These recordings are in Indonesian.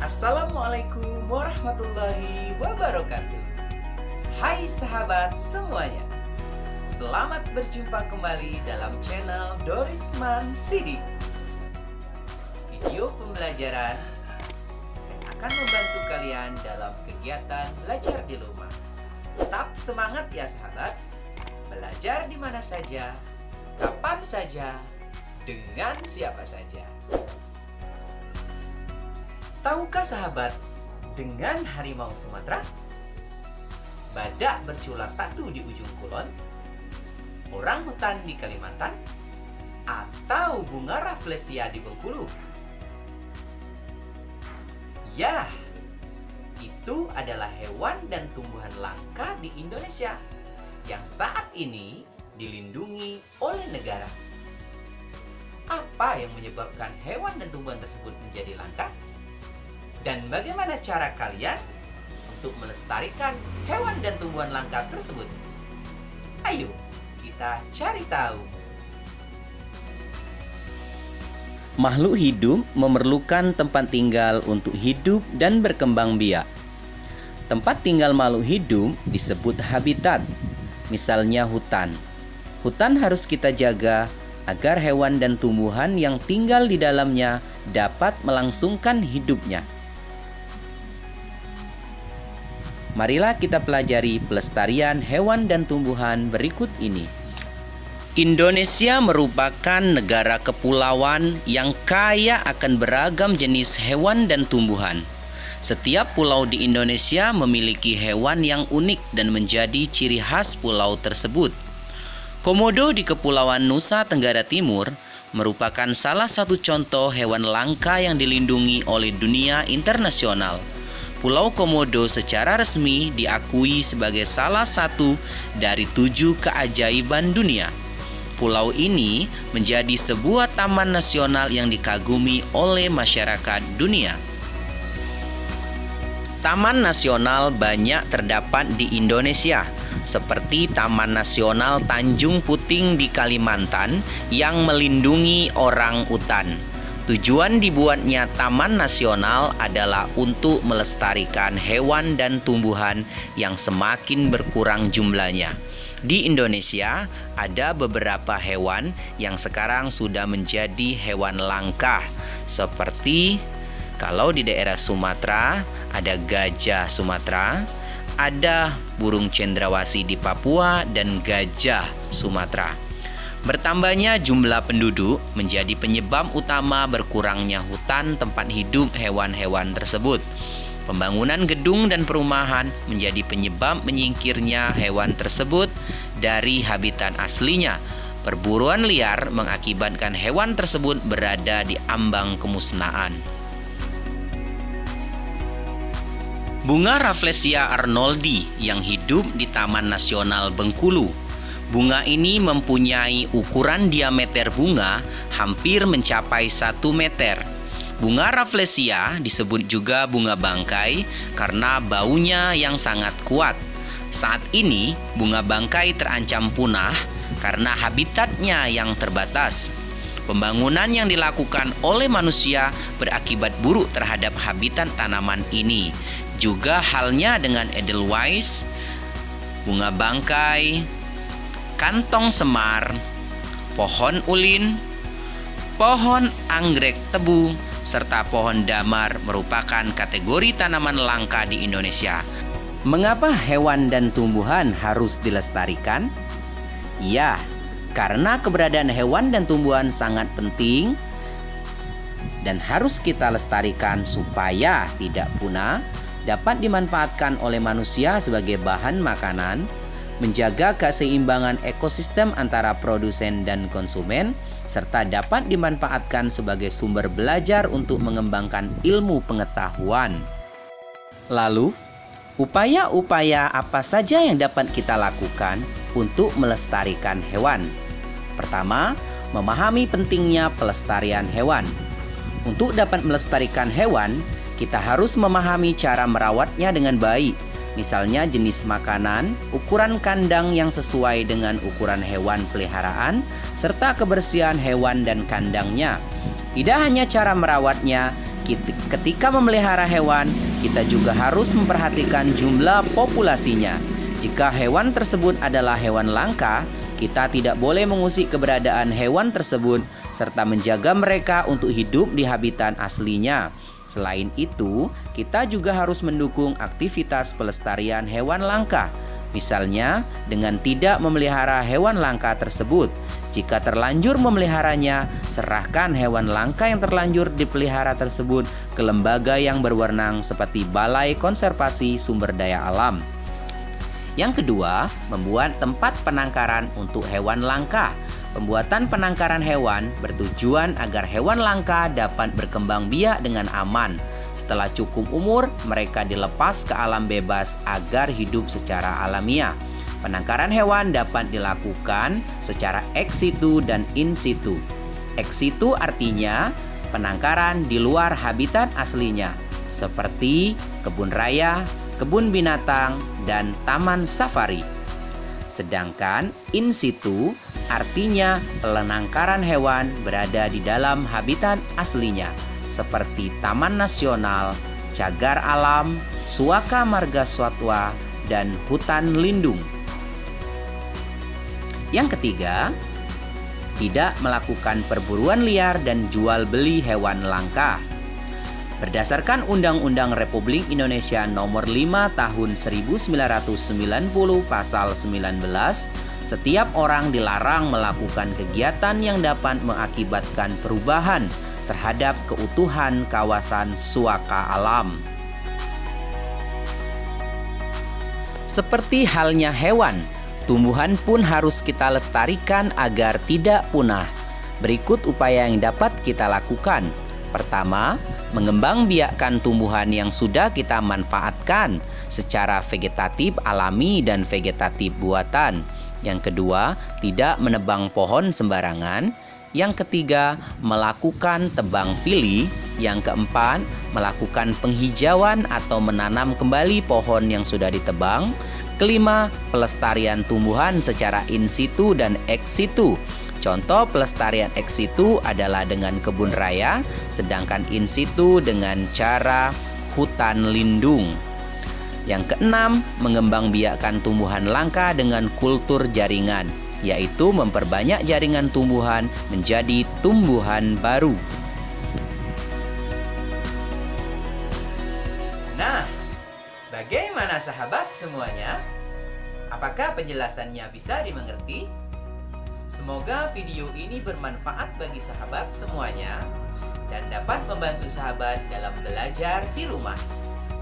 Assalamualaikum warahmatullahi wabarakatuh. Hai sahabat semuanya, selamat berjumpa kembali dalam channel Dorisman Sidik. Video pembelajaran yang akan membantu kalian dalam kegiatan belajar di rumah. Tetap semangat ya sahabat, belajar di mana saja, kapan saja, dengan siapa saja. Tahukah sahabat, dengan harimau Sumatera, badak bercula satu di ujung kulon, orang hutan di Kalimantan, atau bunga rafflesia di Bengkulu? Ya, itu adalah hewan dan tumbuhan langka di Indonesia yang saat ini dilindungi oleh negara. Apa yang menyebabkan hewan dan tumbuhan tersebut menjadi langka? Dan bagaimana cara kalian untuk melestarikan hewan dan tumbuhan langka tersebut? Ayo, kita cari tahu. Makhluk hidup memerlukan tempat tinggal untuk hidup dan berkembang biak. Tempat tinggal makhluk hidup disebut habitat, misalnya hutan. Hutan harus kita jaga agar hewan dan tumbuhan yang tinggal di dalamnya dapat melangsungkan hidupnya. Marilah kita pelajari pelestarian hewan dan tumbuhan berikut ini. Indonesia merupakan negara kepulauan yang kaya akan beragam jenis hewan dan tumbuhan. Setiap pulau di Indonesia memiliki hewan yang unik dan menjadi ciri khas pulau tersebut. Komodo di Kepulauan Nusa Tenggara Timur merupakan salah satu contoh hewan langka yang dilindungi oleh dunia internasional. Pulau Komodo secara resmi diakui sebagai salah satu dari 7 keajaiban dunia. Pulau ini menjadi sebuah taman nasional yang dikagumi oleh masyarakat dunia. Taman nasional banyak terdapat di Indonesia, seperti Taman Nasional Tanjung Puting di Kalimantan yang melindungi orang utan. Tujuan dibuatnya Taman Nasional adalah untuk melestarikan hewan dan tumbuhan yang semakin berkurang jumlahnya. Di Indonesia, ada beberapa hewan yang sekarang sudah menjadi hewan langka, seperti kalau di daerah Sumatera ada gajah Sumatera, ada burung cendrawasih di Papua, dan gajah Sumatera. Bertambahnya jumlah penduduk menjadi penyebab utama berkurangnya hutan tempat hidup hewan-hewan tersebut. Pembangunan gedung dan perumahan menjadi penyebab menyingkirnya hewan tersebut dari habitat aslinya. Perburuan liar mengakibatkan hewan tersebut berada di ambang kemusnahan. Bunga Rafflesia arnoldi yang hidup di Taman Nasional Bengkulu. Bunga ini mempunyai ukuran diameter bunga hampir mencapai 1 meter. Bunga Rafflesia disebut juga bunga bangkai karena baunya yang sangat kuat. Saat ini, bunga bangkai terancam punah karena habitatnya yang terbatas. Pembangunan yang dilakukan oleh manusia berakibat buruk terhadap habitat tanaman ini. Juga halnya dengan edelweiss, bunga bangkai, kantong semar, pohon ulin, pohon anggrek tebu, serta pohon damar merupakan kategori tanaman langka di Indonesia. Mengapa hewan dan tumbuhan harus dilestarikan? Ya, karena keberadaan hewan dan tumbuhan sangat penting dan harus kita lestarikan supaya tidak punah, dapat dimanfaatkan oleh manusia sebagai bahan makanan, menjaga keseimbangan ekosistem antara produsen dan konsumen, serta dapat dimanfaatkan sebagai sumber belajar untuk mengembangkan ilmu pengetahuan. Lalu, upaya-upaya apa saja yang dapat kita lakukan untuk melestarikan hewan? Pertama, memahami pentingnya pelestarian hewan. Untuk dapat melestarikan hewan, kita harus memahami cara merawatnya dengan baik. Misalnya jenis makanan, ukuran kandang yang sesuai dengan ukuran hewan peliharaan, serta kebersihan hewan dan kandangnya. Tidak hanya cara merawatnya, Ketika memelihara hewan, kita juga harus memperhatikan jumlah populasinya. Jika hewan tersebut adalah hewan langka, kita tidak boleh mengusik keberadaan hewan tersebut serta menjaga mereka untuk hidup di habitat aslinya. Selain itu, kita juga harus mendukung aktivitas pelestarian hewan langka. Misalnya, dengan tidak memelihara hewan langka tersebut. Jika terlanjur memeliharanya, serahkan hewan langka yang terlanjur dipelihara tersebut ke lembaga yang berwenang seperti Balai Konservasi Sumber Daya Alam. Yang kedua, membuat tempat penangkaran untuk hewan langka. Pembuatan penangkaran hewan bertujuan agar hewan langka dapat berkembang biak dengan aman. Setelah cukup umur, mereka dilepas ke alam bebas agar hidup secara alamiah. Penangkaran hewan dapat dilakukan secara ex situ dan in situ. Ex situ artinya penangkaran di luar habitat aslinya, seperti kebun raya, kebun binatang, dan taman safari. Sedangkan in situ artinya penangkaran hewan berada di dalam habitat aslinya, seperti taman nasional, cagar alam, suaka marga satwa, dan hutan lindung. Yang ketiga, tidak melakukan perburuan liar dan jual beli hewan langka. Berdasarkan Undang-Undang Republik Indonesia Nomor 5 Tahun 1990 Pasal 19, setiap orang dilarang melakukan kegiatan yang dapat mengakibatkan perubahan terhadap keutuhan kawasan suaka alam. Seperti halnya hewan, tumbuhan pun harus kita lestarikan agar tidak punah. Berikut upaya yang dapat kita lakukan. Pertama, mengembangbiakkan tumbuhan yang sudah kita manfaatkan secara vegetatif alami dan vegetatif buatan. Yang kedua, tidak menebang pohon sembarangan. Yang ketiga, melakukan tebang pilih. Yang keempat, melakukan penghijauan atau menanam kembali pohon yang sudah ditebang. Kelima, pelestarian tumbuhan secara in situ dan ex situ. Contoh pelestarian ex situ adalah dengan kebun raya, sedangkan in situ dengan cara hutan lindung. Yang keenam, mengembangbiakkan tumbuhan langka dengan kultur jaringan, yaitu memperbanyak jaringan tumbuhan menjadi tumbuhan baru. Nah, bagaimana sahabat semuanya? Apakah penjelasannya bisa dimengerti? Semoga video ini bermanfaat bagi sahabat semuanya dan dapat membantu sahabat dalam belajar di rumah.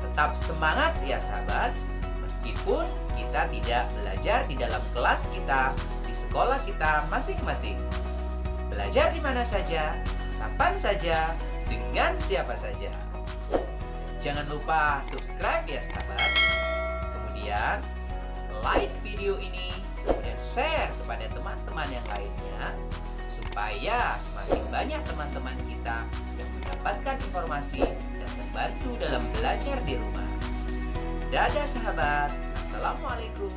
Tetap semangat ya sahabat, meskipun kita tidak belajar di dalam kelas kita, di sekolah kita masing-masing. Belajar di mana saja, kapan saja, dengan siapa saja. Jangan lupa subscribe ya sahabat. Kemudian like video ini, kemudian share kepada teman-teman yang lainnya, supaya semakin banyak teman-teman kita yang mendapatkan informasi dan terbantu dalam belajar di rumah. Dadah sahabat, Assalamualaikum.